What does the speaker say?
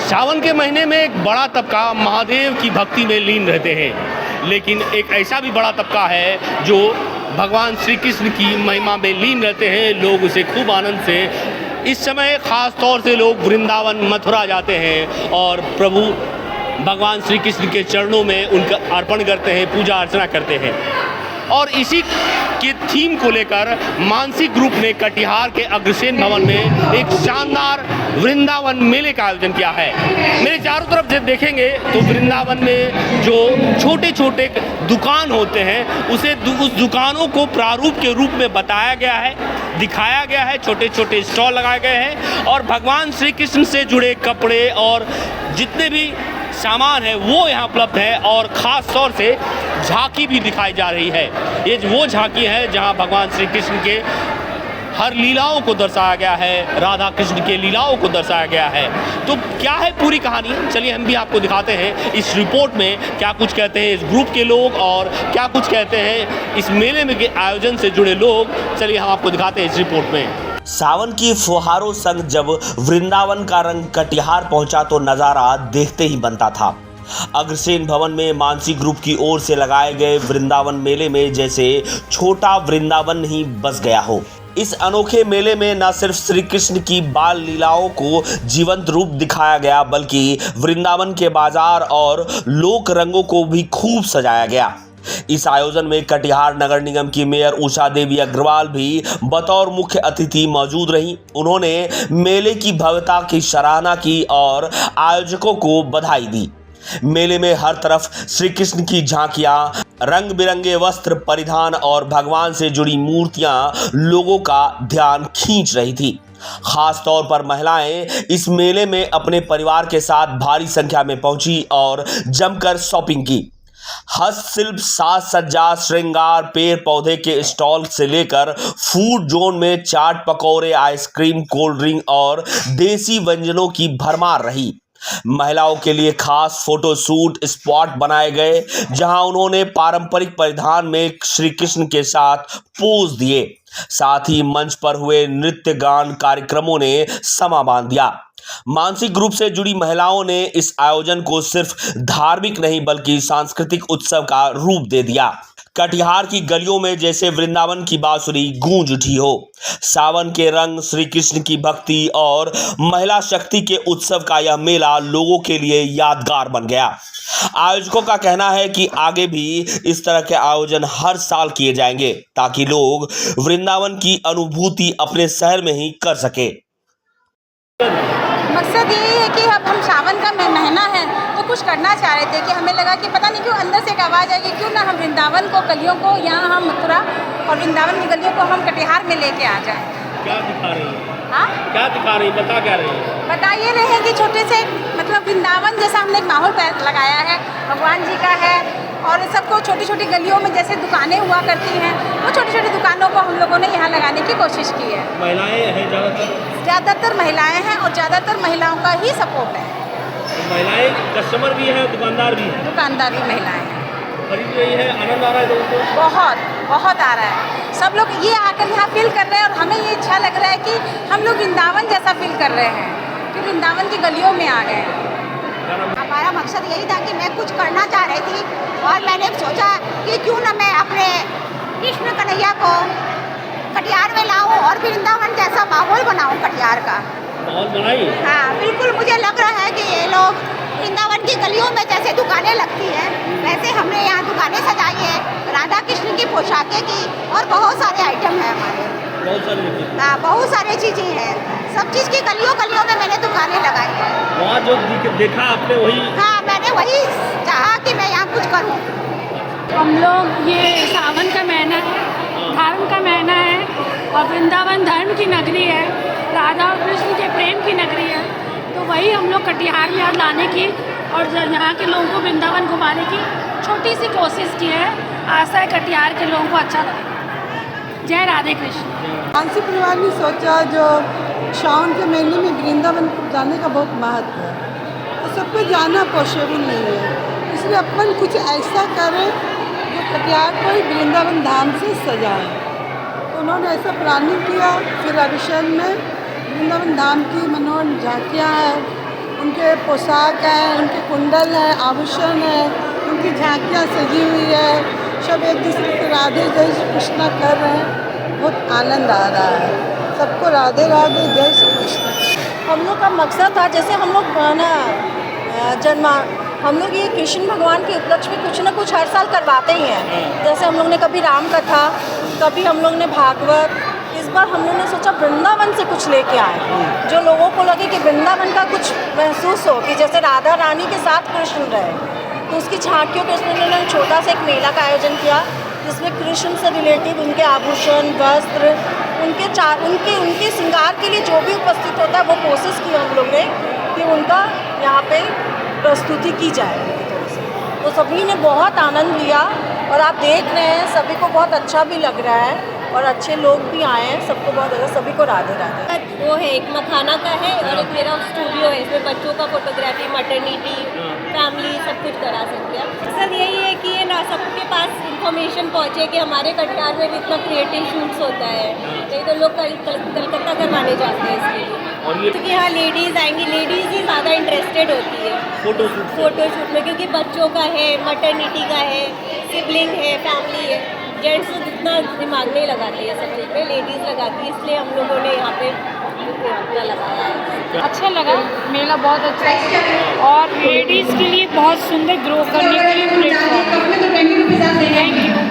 सावन के महीने में एक बड़ा तबका महादेव की भक्ति में लीन रहते हैं, लेकिन एक ऐसा भी बड़ा तबका है जो भगवान श्री कृष्ण की महिमा में लीन रहते हैं। लोग उसे खूब आनंद से इस समय ख़ास तौर से लोग वृंदावन मथुरा जाते हैं और प्रभु भगवान श्री कृष्ण के चरणों में उनका अर्पण करते हैं, पूजा अर्चना करते हैं। और इसी के थीम को लेकर मानसी ग्रुप ने कटिहार के अग्रसेन भवन में एक शानदार वृंदावन मेले का आयोजन किया है। मेरे चारों तरफ जब देखेंगे तो वृंदावन में जो छोटे छोटे दुकान होते हैं उस दुकानों को प्रारूप के रूप में बताया गया है, दिखाया गया है। छोटे छोटे स्टॉल लगाए गए हैं और भगवान श्री कृष्ण से जुड़े कपड़े और जितने भी सामान है वो यहाँ उपलब्ध है। और ख़ास तौर से झांकी भी दिखाई जा रही है। ये वो झांकी है जहाँ भगवान श्री कृष्ण के हर लीलाओं को दर्शाया गया है, राधा कृष्ण के लीलाओं को दर्शाया गया है। तो क्या है पूरी कहानी, चलिए हम भी आपको दिखाते हैं इस रिपोर्ट में क्या कुछ कहते हैं इस ग्रुप के लोग और क्या कुछ कहते हैं इस मेले में के आयोजन से जुड़े लोग। चलिए हम आपको दिखाते हैं इस रिपोर्ट में। सावन की फुहारों संग जब वृंदावन का रंग कटिहार पहुंचा तो नजारा देखते ही बनता था। अग्रसेन भवन में मानसी ग्रुप की ओर से लगाए गए वृंदावन मेले में जैसे छोटा वृंदावन ही बस गया हो। इस अनोखे मेले में न सिर्फ श्री कृष्ण की बाल लीलाओं को जीवंत रूप दिखाया गया बल्कि वृंदावन के बाजार और लोक रंगों को भी खूब सजाया गया। इस आयोजन में कटिहार नगर निगम की मेयर उषा देवी अग्रवाल भी बतौर मुख्य अतिथि मौजूद रहीं। उन्होंने मेले की भव्यता की सराहना की और आयोजकों को बधाई दी। मेले में हर तरफ श्री कृष्ण की झांकियां, रंग बिरंगे वस्त्र परिधान और भगवान से जुड़ी मूर्तियां लोगों का ध्यान खींच रही थी। खास तौर पर महिलाएं इस मेले में अपने परिवार के साथ भारी संख्या में पहुंची और जमकर शॉपिंग की। हस्तशिल्प, साज सज्जा, श्रृंगार, पेड़ पौधे के स्टॉल से लेकर फूड जोन में चाट, पकौड़े, आइसक्रीम, कोल्ड ड्रिंक और देसी व्यंजनों की भरमार रही। महिलाओं के लिए खास फोटो शूट स्पॉट बनाए गए जहां उन्होंने पारंपरिक परिधान में श्री कृष्ण के साथ पोज दिए। साथ ही मंच पर हुए नृत्य गान कार्यक्रमों ने समा बांध दिया। मानसिक ग्रुप से जुड़ी महिलाओं ने इस आयोजन को सिर्फ धार्मिक नहीं बल्कि सांस्कृतिक उत्सव का रूप दे दिया। कटिहार की गलियों में जैसे वृंदावन की बांसुरी गूंज उठी हो। सावन के रंग, श्री कृष्ण की भक्ति और महिला शक्ति के उत्सव का यह मेला लोगों के लिए यादगार बन गया। आयोजकों का कहना है कि आगे भी इस तरह के आयोजन हर साल किए जाएंगे ताकि लोग वृंदावन की अनुभूति अपने शहर में ही कर सके। मकसद यही है कि अब हम सावन का महीना है तो कुछ करना चाह रहे थे कि हमें लगा कि पता नहीं क्यों अंदर से एक आवाज़ आई कि क्यों ना हम वृंदावन को गलियों को यहाँ हम मथुरा और वृंदावन की गलियों को हम कटिहार में लेके आ जाएं। क्या दिखा रही है? हाँ, क्या दिखा रही है? बता क्या रही है? बता ये रहे हैं कि छोटे से मतलब वृंदावन जैसा हमने एक माहौल लगाया है, भगवान जी का है और सबको छोटी छोटी गलियों में जैसे दुकानें हुआ करती हैं वो छोटी छोटी दुकानों को हम लोगों ने यहाँ लगाने की कोशिश की है। महिलाएं हैं ज़्यादातर महिलाएं हैं और ज़्यादातर महिलाओं का ही सपोर्ट है। महिलाएं कस्टमर भी हैं, दुकानदार भी हैं। दुकानदार भी महिलाएं हैं। खरीद रही है, आनंद आ रहा है लोगों को? बहुत आ रहा है। सब लोग ये आकर यहाँ फील कर रहे हैं और हमें ये अच्छा लग रहा है कि हम लोग वृंदावन जैसा फील कर रहे हैं कि वृंदावन की गलियों में आ गए हैं। हमारा मकसद यही था कि मैं कुछ करना चाह रही थी और मैंने सोचा कि क्यों ना मैं अपने कृष्ण कन्हैया को कटिहार में लाऊं और वृंदावन जैसा माहौल बनाऊं कटिहार का। माहौल बनाई? हाँ बिल्कुल, मुझे लग रहा है कि ये लोग वृंदावन की गलियों में जैसे दुकानें लगती हैं वैसे हमने यहाँ दुकानें सजाई है, राधा कृष्ण की पोशाकें की और बहुत सारे आइटम हैं हमारे। हाँ, बहुत सारी चीज़ें हैं, सब चीज़ की गलियों में मैंने दुकानें लगाई हैं। वहाँ जो देखा आपने वही? हाँ, मैंने वही चाहा कि मैं यहाँ कुछ करूँ। हम लोग ये सावन का महीना है, धर्म का महीना है और वृंदावन धर्म की नगरी है, राधा और कृष्ण के प्रेम की नगरी है। तो वही हम लोग कटिहार में आज लाने की और यहाँ के लोगों को वृंदावन घुमाने की छोटी सी कोशिश की है। आशा है कटिहार के लोगों को अच्छा लगे। जय राधे कृष्ण। मानसी परिवार ने सोचा जो सावन के महीने में वृंदावन जाने का बहुत महत्व है तो सब पे जाना पॉसिबल नहीं है, इसलिए अपन कुछ ऐसा करें जो कटिहार को ही वृंदावन धाम से सजाएं। तो उन्होंने ऐसा प्लानिंग किया। फिर अग्रसेन में वृंदावन धाम की मनोहर झांकियाँ हैं, उनके उनके पोशाक हैं, उनके कुंडल हैं, आभूषण हैं, उनकी झांकियाँ सजी हुई है, सब एक दूसरे को राधे जय श्री कृष्णा कर रहे हैं। बहुत आनंद आ रहा है। सबको राधे राधे जय श्री कृष्ण। हम लोग का मकसद था, जैसे हम लोग हम लोग ये कृष्ण भगवान के उपलक्ष्य में कुछ ना कुछ हर साल करवाते ही हैं। जैसे हम लोग ने कभी राम कथा, कभी हम लोग ने भागवत, इस बार हम लोग ने सोचा वृंदावन से कुछ लेके आए जो लोगों को लगे कि वृंदावन का कुछ महसूस हो, कि जैसे राधा रानी के साथ कृष्ण रहे। तो उसकी झांकियों के उसमें उन्होंने छोटा सा एक मेला का आयोजन किया, जिसमें कृष्ण से रिलेटिव उनके आभूषण, वस्त्र, उनके श्रृंगार के लिए जो भी उपस्थित होता है वो कोशिश की हम लोग ने कि उनका यहाँ पे प्रस्तुति की जाए। तो सभी ने बहुत आनंद लिया और आप देख रहे हैं सभी को बहुत अच्छा भी लग रहा है और अच्छे लोग भी आए हैं, सबको बहुत अच्छा, सभी को राधे राधे। वो है एक मखाना का है और एक मेरा स्टूडियो है, इसमें बच्चों का फोटोग्राफी, मैटरनिटी, फैमिली सब कुछ करा सकते हैं। सर यही है कि ये ना सबके पास इंफॉर्मेशन पहुँचे कि हमारे कटिहार में भी इतना क्रिएटिव शूट्स होता है, नहीं तो लोग कलकत्ता करवाने जाते हैं इसके लिए। क्योंकि यहाँ लेडीज़ आएंगी, लेडीज़ ही ज़्यादा इंटरेस्टेड होती है फोटोशूट में, क्योंकि बच्चों का है, मैटरनिटी का है, सिबलिंग है, फैमिली है। जेंट्स तो जितना दिमाग नहीं लगाते हैं सब चीज़ में, लेडीज़ लगाती है, इसलिए हम लोगों ने यहाँ पे अपना लगाया है। अच्छा लगा, मेला बहुत अच्छा है और लेडीज़ के लिए बहुत सुंदर ग्रो करने के लिए प्लेटफॉर्म है। Thank you.